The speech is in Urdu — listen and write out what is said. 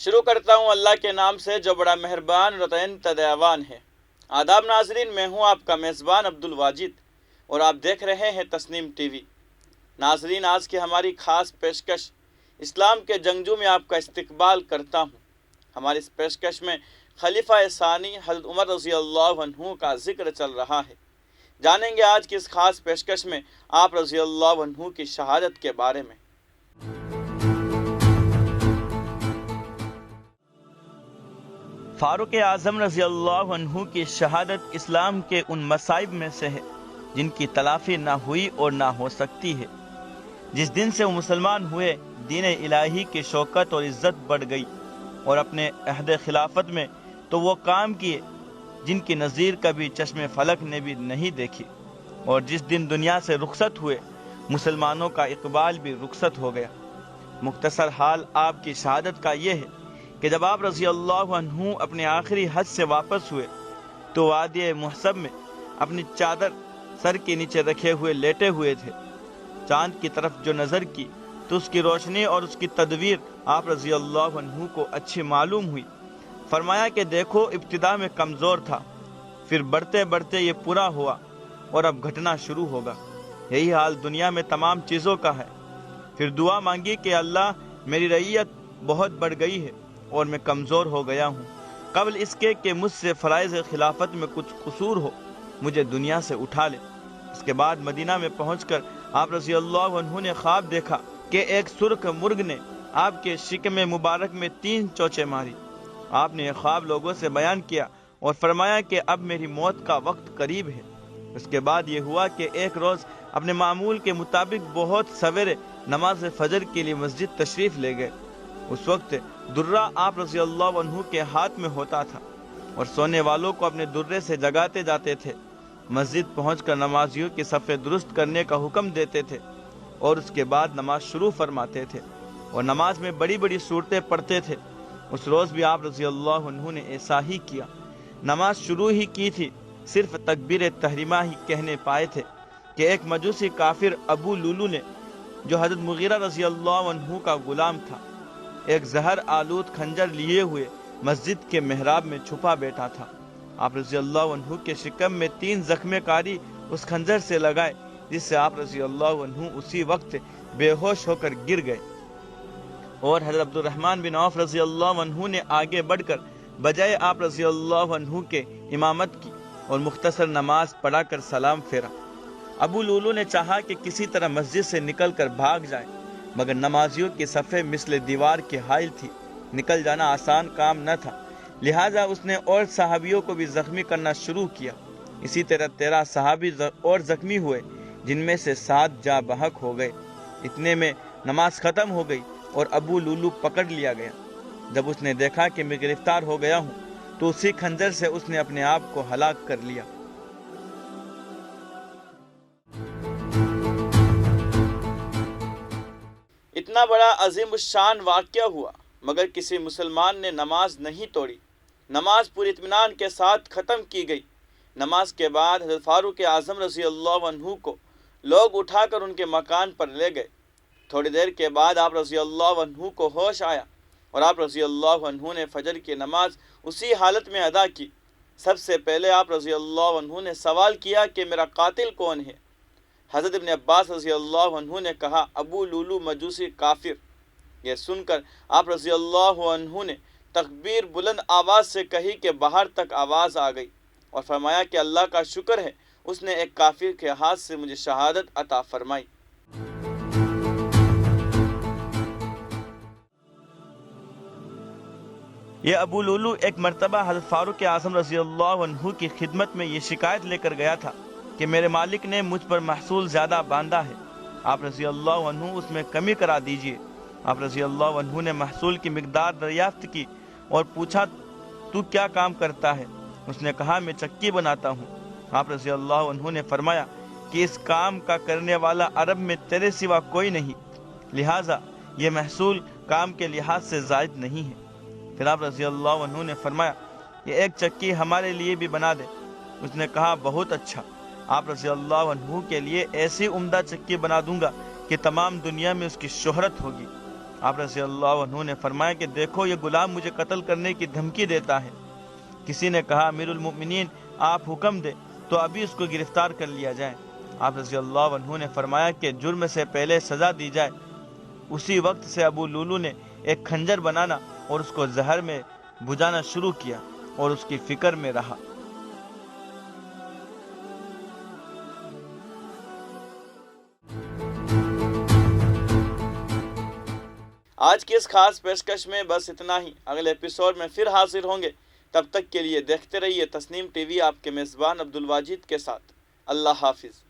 شروع کرتا ہوں اللہ کے نام سے جو بڑا مہربان اور انتہائی دیاوان ہے۔ آداب ناظرین، میں ہوں آپ کا میزبان عبد الواجد اور آپ دیکھ رہے ہیں تسنیم ٹی وی۔ ناظرین، آج کی ہماری خاص پیشکش اسلام کے جنگجو میں آپ کا استقبال کرتا ہوں۔ ہماری اس پیشکش میں خلیفہ ثانی حضرت عمر رضی اللہ عنہ کا ذکر چل رہا ہے۔ جانیں گے آج کی اس خاص پیشکش میں آپ رضی اللہ عنہ کی شہادت کے بارے میں۔ فاروق اعظم رضی اللہ عنہ کی شہادت اسلام کے ان مصائب میں سے ہے جن کی تلافی نہ ہوئی اور نہ ہو سکتی ہے۔ جس دن سے وہ مسلمان ہوئے، دین الہی کی شوکت اور عزت بڑھ گئی، اور اپنے عہد خلافت میں تو وہ کام کیے جن کی نظیر کبھی چشم فلک نے بھی نہیں دیکھی، اور جس دن دنیا سے رخصت ہوئے مسلمانوں کا اقبال بھی رخصت ہو گیا۔ مختصر حال آپ کی شہادت کا یہ ہے کہ جب آپ رضی اللہ عنہ اپنے آخری حج سے واپس ہوئے تو وادی محسب میں اپنی چادر سر کے نیچے رکھے ہوئے لیٹے ہوئے تھے۔ چاند کی طرف جو نظر کی تو اس کی روشنی اور اس کی تدبیر آپ رضی اللہ عنہ کو اچھی معلوم ہوئی۔ فرمایا کہ دیکھو، ابتدا میں کمزور تھا، پھر بڑھتے بڑھتے یہ پورا ہوا اور اب گھٹنا شروع ہوگا۔ یہی حال دنیا میں تمام چیزوں کا ہے۔ پھر دعا مانگی کہ اللہ، میری رعیت بہت بڑھ گئی ہے اور میں کمزور ہو گیا ہوں، قبل اس کے کہ مجھ سے فرائض خلافت میں کچھ قصور ہو مجھے دنیا سے اٹھا لے۔ اس کے بعد مدینہ میں پہنچ کر آپ رضی اللہ عنہ نے خواب دیکھا کہ ایک سرخ مرغ نے آپ کے شکم مبارک میں 3 چوچے ماری۔ آپ نے یہ خواب لوگوں سے بیان کیا اور فرمایا کہ اب میری موت کا وقت قریب ہے۔ اس کے بعد یہ ہوا کہ ایک روز اپنے معمول کے مطابق بہت سویرے نماز فجر کے لیے مسجد تشریف لے گئے۔ اس وقت درہ آپ رضی اللہ عنہ کے ہاتھ میں ہوتا تھا اور سونے والوں کو اپنے درے سے جگاتے جاتے تھے۔ مسجد پہنچ کر نمازیوں کی صفیں درست کرنے کا حکم دیتے تھے اور اس کے بعد نماز شروع فرماتے تھے اور نماز میں بڑی بڑی صورتیں پڑھتے تھے۔ اس روز بھی آپ رضی اللہ عنہ نے ایسا ہی کیا۔ نماز شروع ہی کی تھی، صرف تکبیر تحریمہ ہی کہنے پائے تھے کہ ایک مجوسی کافر ابو لولو نے، جو حضرت مغیرہ رضی اللہ عنہ کا غلام تھا، ایک زہر آلود خنجر لیے ہوئے مسجد کے محراب میں چھپا بیٹھا تھا۔ آپ رضی اللہ عنہ کے شکم میں 3 زخمیں کاری اس خنجر سے لگائے، جس سے آپ رضی اللہ عنہ اسی وقت بے ہوش ہو کر گر گئے، اور حضرت عبد الرحمن بن عوف رضی اللہ عنہ نے آگے بڑھ کر بجائے آپ رضی اللہ عنہ کے امامت کی اور مختصر نماز پڑھا کر سلام پھیرا۔ ابو لولو نے چاہا کہ کسی طرح مسجد سے نکل کر بھاگ جائے، مگر نمازیوں کی صفیں مثل دیوار کے حائل تھی، نکل جانا آسان کام نہ تھا، لہٰذا اس نے اور صحابیوں کو بھی زخمی کرنا شروع کیا۔ اسی طرح 13 صحابی اور زخمی ہوئے، جن میں سے 7 جاں بحق ہو گئے۔ اتنے میں نماز ختم ہو گئی اور ابو لولو پکڑ لیا گیا۔ جب اس نے دیکھا کہ میں گرفتار ہو گیا ہوں تو اسی خنجر سے اس نے اپنے آپ کو ہلاک کر لیا۔ اتنا بڑا عظیم الشان واقعہ ہوا مگر کسی مسلمان نے نماز نہیں توڑی۔ نماز پوری اطمینان کے ساتھ ختم کی گئی۔ نماز کے بعد حضرت فاروق اعظم رضی اللہ عنہ کو لوگ اٹھا کر ان کے مکان پر لے گئے۔ تھوڑی دیر کے بعد آپ رضی اللہ عنہ کو ہوش آیا اور آپ رضی اللہ عنہ نے فجر کی نماز اسی حالت میں ادا کی۔ سب سے پہلے آپ رضی اللہ عنہ نے سوال کیا کہ میرا قاتل کون ہے؟ حضرت ابن عباس رضی اللہ عنہ نے کہا، ابو لولو مجوسی کافر۔ یہ سن کر آپ رضی اللہ عنہ نے تکبیر بلند آواز سے کہی کہ باہر تک آواز آ گئی، اور فرمایا کہ اللہ کا شکر ہے، اس نے ایک کافر کے ہاتھ سے مجھے شہادت عطا فرمائی۔ یہ ابو لولو ایک مرتبہ حضرت فاروق اعظم رضی اللہ عنہ کی خدمت میں یہ شکایت لے کر گیا تھا کہ میرے مالک نے مجھ پر محصول زیادہ باندھا ہے، آپ رضی اللہ عنہ اس میں کمی کرا دیجیے۔ آپ رضی اللہ عنہ نے محصول کی مقدار دریافت کی اور پوچھا، تو کیا کام کرتا ہے؟ اس نے کہا، میں چکی بناتا ہوں۔ آپ رضی اللہ عنہ نے فرمایا کہ اس کام کا کرنے والا عرب میں تیرے سوا کوئی نہیں، لہٰذا یہ محصول کام کے لحاظ سے زائد نہیں ہے۔ پھر آپ رضی اللہ عنہ نے فرمایا، یہ ایک چکی ہمارے لیے بھی بنا دے۔ اس نے کہا، بہت اچھا، آپ رضی اللہ عنہ کے لیے ایسی عمدہ چکی بنا دوں گا کہ تمام دنیا میں اس کی شہرت ہوگی۔ آپ رضی اللہ عنہ نے فرمایا کہ دیکھو یہ غلام مجھے قتل کرنے کی دھمکی دیتا ہے۔ کسی نے کہا امیر المؤمنین آپ حکم دے تو ابھی اس کو گرفتار کر لیا جائے۔ آپ رضی اللہ عنہ نے فرمایا کہ جرم سے پہلے سزا دی جائے۔ اسی وقت سے ابو لولو نے ایک خنجر بنانا اور اس کو زہر میں بجھانا شروع کیا اور اس کی فکر میں رہا۔ آج کی اس خاص پیشکش میں بس اتنا ہی۔ اگلے ایپیسوڈ میں پھر حاضر ہوں گے، تب تک کے لیے دیکھتے رہیے تسنیم ٹی وی آپ کے میزبان عبدالواجد کے ساتھ۔ اللہ حافظ۔